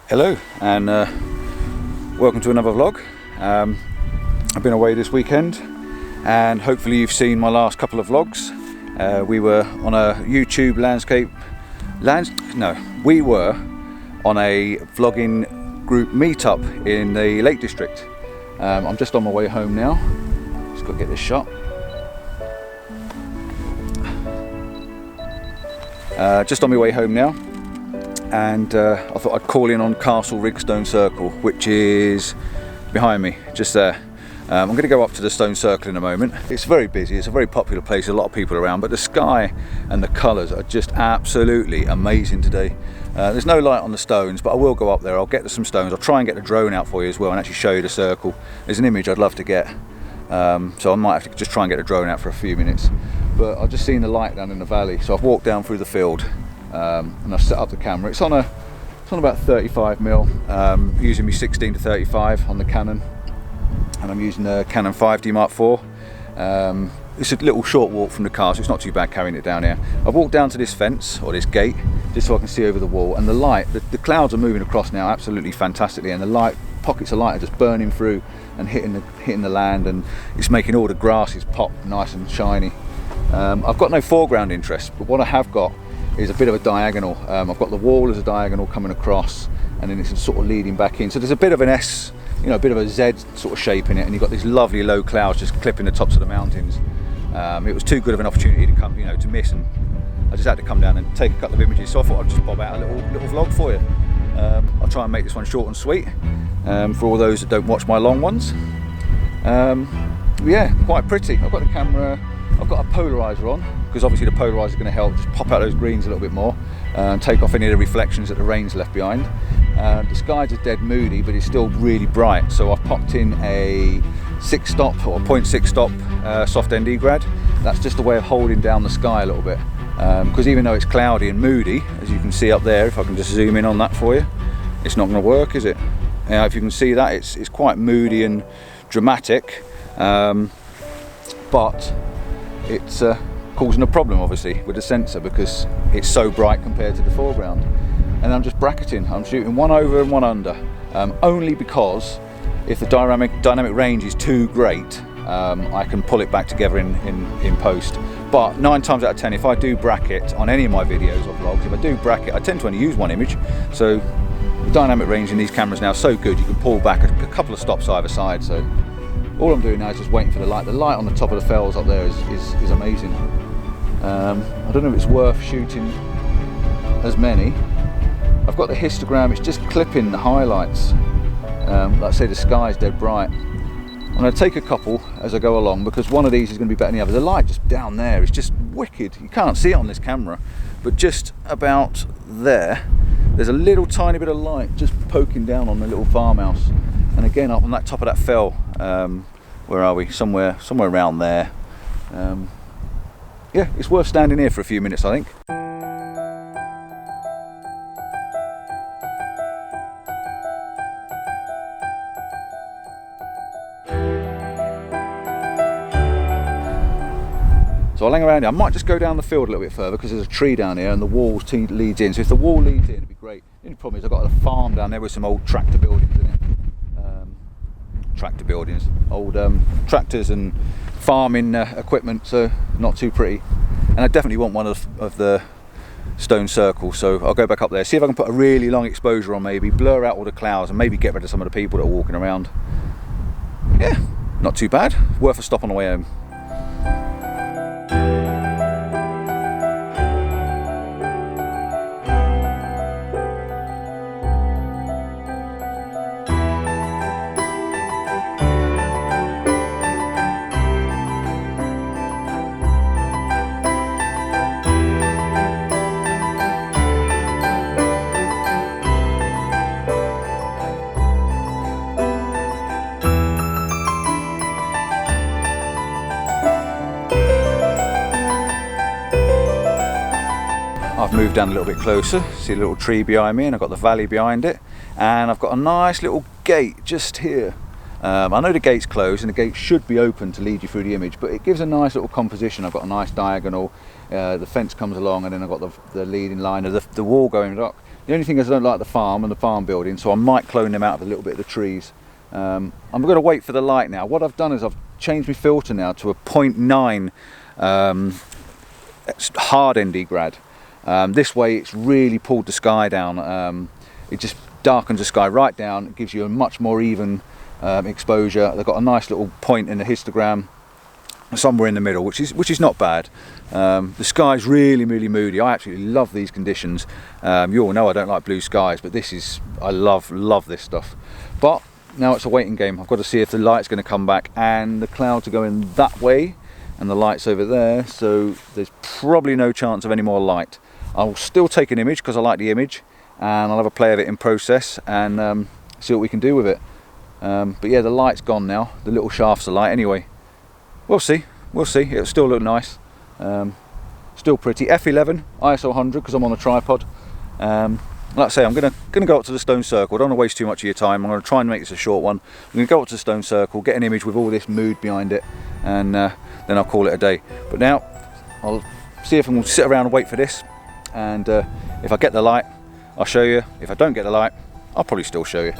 Hello and welcome to another vlog. I've been away this weekend and hopefully you've seen my last couple of vlogs. We were on a YouTube we were on a vlogging group meetup in the Lake District. I'm just on my way home now. Just got to get this shot. Just on my way home now, and I thought I'd call in on Castlerigg Stone Circle, which is behind me, just there. I'm going to go up to the Stone Circle in a moment. It's very busy, it's a very popular place, a lot of people around, but the sky and the colours are just absolutely amazing today. There's no light on the stones, but I will go up there, I'll get some stones, I'll try and get the drone out for you as well and actually show you the circle. There's an image I'd love to get, so I might have to just try and get the drone out for a few minutes. But I've just seen the light down in the valley, so I've walked down through the field and I've set up the camera. It's on about 35mm, using me 16 to 35 on the Canon, and I'm using the Canon 5D Mark IV. It's a little short walk from the car, so it's not too bad carrying it down here. I've walked down to this fence, or this gate, just so I can see over the wall, and the light, the clouds are moving across now absolutely fantastically, and the light, pockets of light are just burning through and hitting the land, and it's making all the grasses pop nice and shiny. I've got no foreground interest, but what I have got is a bit of a diagonal. I've got the wall as a diagonal coming across, and then it's sort of leading back in. So there's a bit of an S, you know, a bit of a Z sort of shape in it, and you've got these lovely low clouds just clipping the tops of the mountains. It was too good of an opportunity to come, to miss, and I just had to come down and take a couple of images. So I thought I'd just bob out a little vlog for you. I'll try and make this one short and sweet for all those that don't watch my long ones. Yeah, quite pretty. I've got the camera. I've got a polarizer on, because obviously the polarizer is going to help just pop out those greens a little bit more and take off any of the reflections that the rain's left behind. The skies are dead moody, but it's still really bright, so I've popped in a 6-stop or 0.6 stop soft ND grad. That's just a way of holding down the sky a little bit, because even though it's cloudy and moody, as you can see up there, if I can just zoom in on that for you, it's not going to work, is it? If you can see that, it's quite moody and dramatic, but it's causing a problem obviously with the sensor because it's so bright compared to the foreground. And I'm just bracketing, I'm shooting one over and one under, only because if the dynamic range is too great, I can pull it back together in post. But 9 times out of 10, if I do bracket on any of my videos or vlogs, if I do bracket, I tend to only use one image. So the dynamic range in these cameras now is so good, you can pull back a couple of stops either side. So all I'm doing now is just waiting for the light. The light on the top of the fells up there is amazing. I don't know if it's worth shooting as many. I've got the histogram, it's just clipping the highlights. Like I say, the sky's dead bright. I'm going to take a couple as I go along, because one of these is going to be better than the other. The light just down there is just wicked. You can't see it on this camera, but just about there's a little tiny bit of light just poking down on the little farmhouse. And again, up on that top of that fell, where are we? Somewhere around there. Yeah, it's worth standing here for a few minutes, I think. So I'll hang around here. I might just go down the field a little bit further, because there's a tree down here and the wall leads in. So if the wall leads in, it'd be great. The only problem is I've got a farm down there with some old tractor buildings in it. Old tractors and farming equipment, so not too pretty. And I definitely want one of the stone circles, so I'll go back up there, see if I can put a really long exposure on, maybe blur out all the clouds and maybe get rid of some of the people that are walking around. Yeah, not too bad, worth a stop on the way home. I've moved down a little bit closer, see a little tree behind me, and I've got the valley behind it, and I've got a nice little gate just here. I know the gate's closed and the gate should be open to lead you through the image, but it gives a nice little composition. I've got a nice diagonal, the fence comes along, and then I've got the leading line of the wall going The only thing is I don't like the farm and the farm building, so I might clone them out of a little bit of the trees. I'm going to wait for the light now. What I've done is I've changed my filter now to a 0.9 hard ND grad. This way it's really pulled the sky down. It just darkens the sky right down. It gives you a much more even exposure. They've got a nice little point in the histogram somewhere in the middle, which is not bad. The sky's really moody. I absolutely love these conditions. You all know I don't like blue skies, but I love this stuff. But now it's a waiting game. I've got to see if the light's going to come back, and the clouds are going that way and the light's over there, so there's probably no chance of any more light. I'll still take an image because I like the image, and I'll have a play of it in process and see what we can do with it. But yeah, the light's gone now, the little shafts of light. Anyway, we'll see. It'll still look nice, still pretty. F11 ISO 100 because I'm on a tripod. Like I say, I'm gonna go up to the stone circle. I don't want to waste too much of your time. I'm going to try and make this a short one. I'm going to go up to the stone circle, get an image with all this mood behind it, and then I'll call it a day. But now I'll see if I can sit around and wait for this, and if I get the light, I'll show you. If I don't get the light, I'll probably still show you.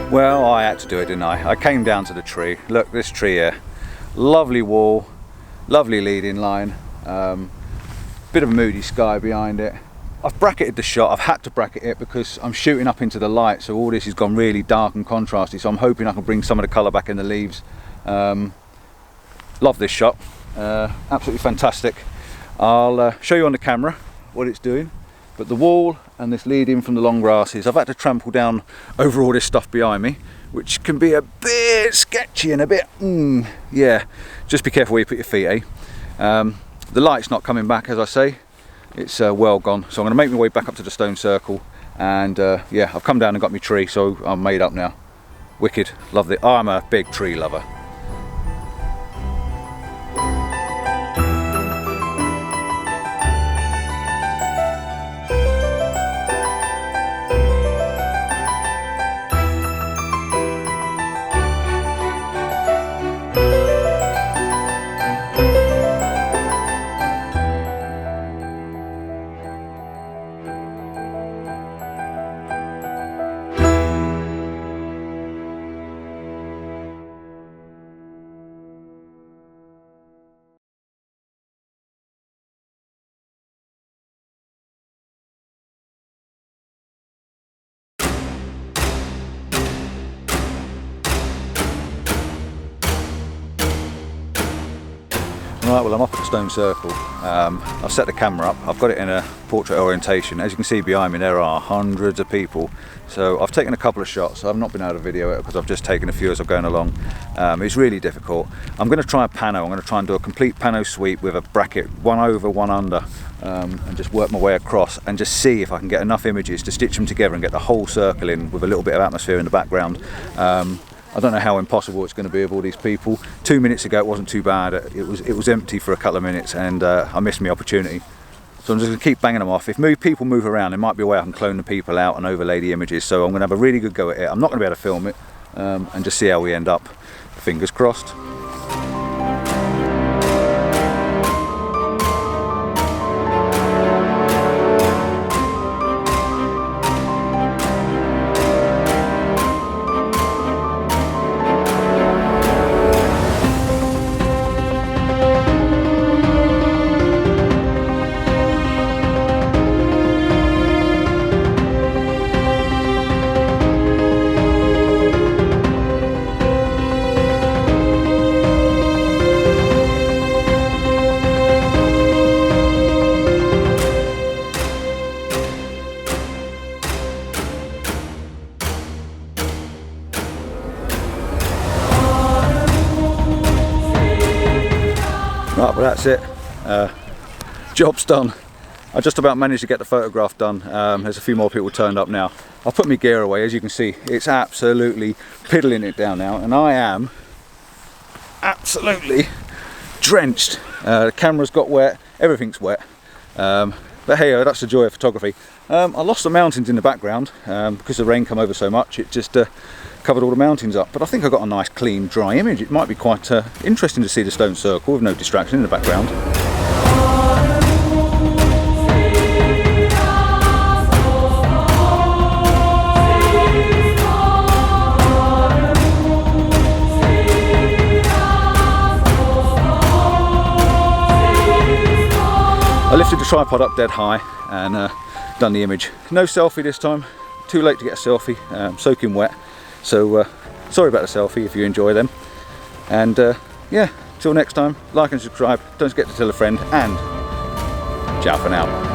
Well, I had to do it, didn't I? I came down to the tree. Look, this tree here. Lovely wall, lovely leading line. Bit of a moody sky behind it. I've bracketed the shot. I've had to bracket it because I'm shooting up into the light, so all this has gone really dark and contrasty, so I'm hoping I can bring some of the colour back in the leaves. Love this shot. Absolutely fantastic. I'll show you on the camera what it's doing. But the wall and this lead in from the long grasses, I've had to trample down over all this stuff behind me, which can be a bit sketchy and a bit, yeah, just be careful where you put your feet, eh? The light's not coming back, as I say, it's well gone. So I'm going to make my way back up to the stone circle, and yeah, I've come down and got my tree, so I'm made up now. Wicked, love it. I'm a big tree lover. Right, well, I'm up at the stone circle. I've set the camera up. I've got it in a portrait orientation. As you can see behind me, there are hundreds of people. So I've taken a couple of shots. I've not been able to video it because I've just taken a few as I'm going along. It's really difficult. I'm going to try a pano. I'm going to try and do a complete pano sweep with a bracket, one over, one under, and just work my way across and just see if I can get enough images to stitch them together and get the whole circle in with a little bit of atmosphere in the background. I don't know how impossible it's going to be with all these people. 2 minutes ago it wasn't too bad. It was empty for a couple of minutes, and I missed my opportunity. So I'm just going to keep banging them off. If people move around, there might be a way I can clone the people out and overlay the images. So I'm going to have a really good go at it. I'm not going to be able to film it, and just see how we end up. Fingers crossed. Right, well that's it. Job's done. I just about managed to get the photograph done. There's a few more people turned up now. I've put my gear away. As you can see, it's absolutely piddling it down now, and I am absolutely drenched. The camera's got wet, everything's wet. But hey, that's the joy of photography. I lost the mountains in the background because the rain come over so much. It just covered all the mountains up. But I think I got a nice, clean, dry image. It might be quite interesting to see the stone circle with no distraction in the background. I lifted the tripod up dead high and done the image. No selfie this time, too late to get a selfie, soaking wet. So sorry about the selfie if you enjoy them. And yeah, till next time, like and subscribe, don't forget to tell a friend, and ciao for now.